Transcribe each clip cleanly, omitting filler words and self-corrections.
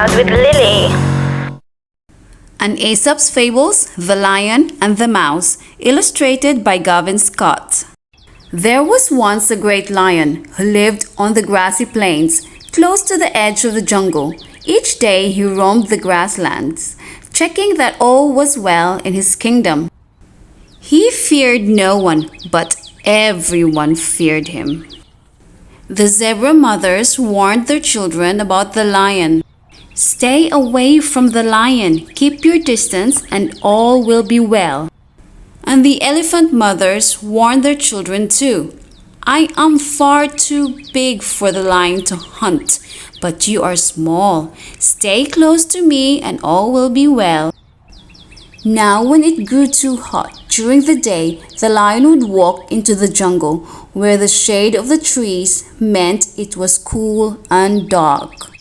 Child with Lily. An Aesop's Fables, The Lion and the Mouse, illustrated by Gavin Scott. There was once a great lion who lived on the grassy plains, close to the edge of the jungle. Each day he roamed the grasslands, checking that all was well in his kingdom. He feared no one, but everyone feared him. The zebra mothers warned their children about the lion. Stay away from the lion, keep your distance, and all will be well. And the elephant mothers warned their children too. I am far too big for the lion to hunt, but you are small. Stay close to me and all will be well. Now when it grew too hot during the day, the lion would walk into the jungle, where the shade of the trees meant it was cool and dark.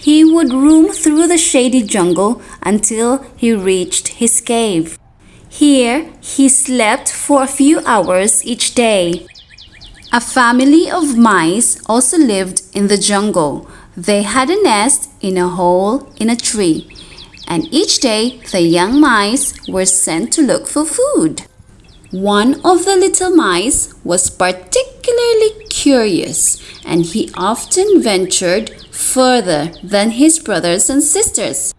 He would roam through the shady jungle until he reached his cave. Here he slept for a few hours each day. A family of mice also lived in the jungle. They had a nest in a hole in a tree, and each day the young mice were sent to look for food. One of the little mice was particularly curious, and he often ventured further than his brothers and sisters.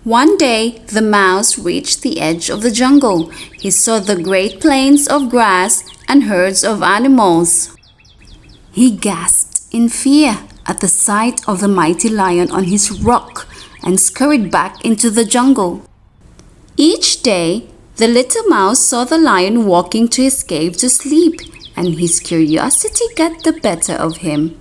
One day, the mouse reached the edge of the jungle. He saw the great plains of grass and herds of animals. He gasped in fear at the sight of the mighty lion on his rock and scurried back into the jungle. Each day, the little mouse saw the lion walking to his cave to sleep, and his curiosity got the better of him.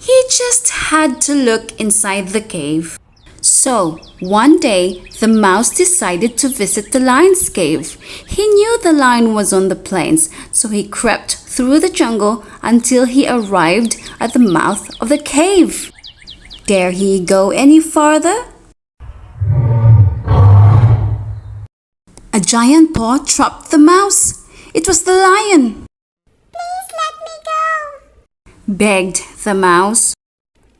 He just had to look inside the cave. So, one day, the mouse decided to visit the lion's cave. He knew the lion was on the plains, so he crept through the jungle until he arrived at the mouth of the cave. Dare he go any farther? A giant paw trapped the mouse. It was the lion. Please let me go, Begged the mouse.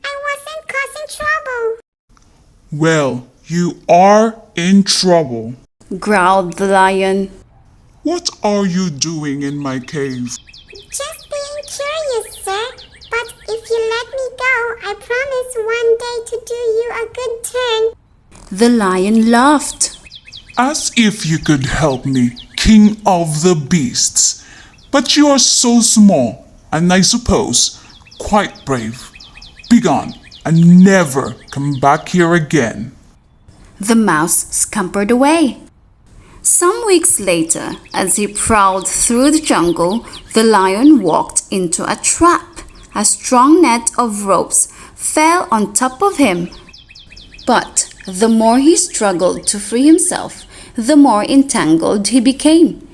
I wasn't causing trouble. Well, you are in trouble. Growled the lion. What are you doing in my cave? Just being curious, sir. But if you let me go, I promise one day to do you a good turn. The lion laughed. As if you could help me, king of the beasts. But you are so small, and I suppose quite brave. Begone, and never come back here again. The mouse scampered away. Some weeks later, as he prowled through the jungle, the lion walked into a trap. A strong net of ropes fell on top of him. But the more he struggled to free himself, the more entangled he became.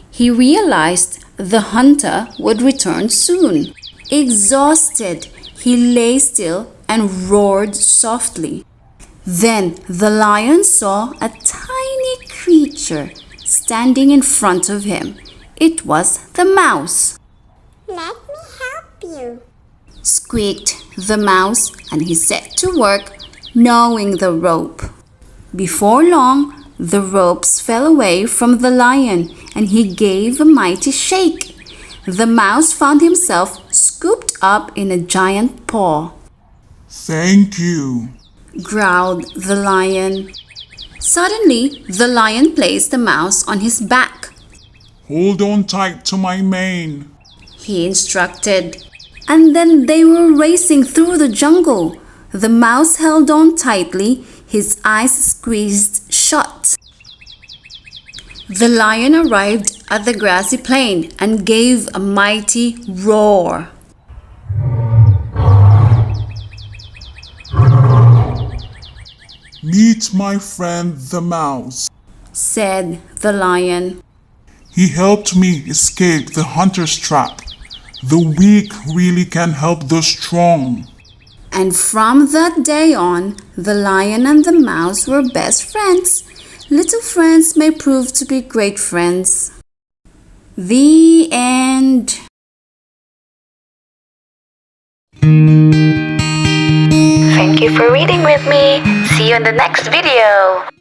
He realized the hunter would return soon. Exhausted, he lay still and roared softly. Then the lion saw a tiny creature standing in front of him. It was the mouse. Let me help you. Squeaked the mouse, and he set to work gnawing the rope. Before long, the ropes fell away from the lion, and he gave a mighty shake. The mouse found himself scooped up in a giant paw. Thank you. Growled the lion. Suddenly, the lion placed the mouse on his back. Hold on tight to my mane. He instructed. And then they were racing through the jungle. The mouse held on tightly, his eyes squeezed shut. The lion arrived at the grassy plain and gave a mighty roar. Meet my friend the mouse, Said the lion. He helped me escape the hunter's trap. The weak really can help the strong. And from that day on, the lion and the mouse were best friends. Little friends may prove to be great friends. The end. Thank Thank you for reading with me. See you in the next video.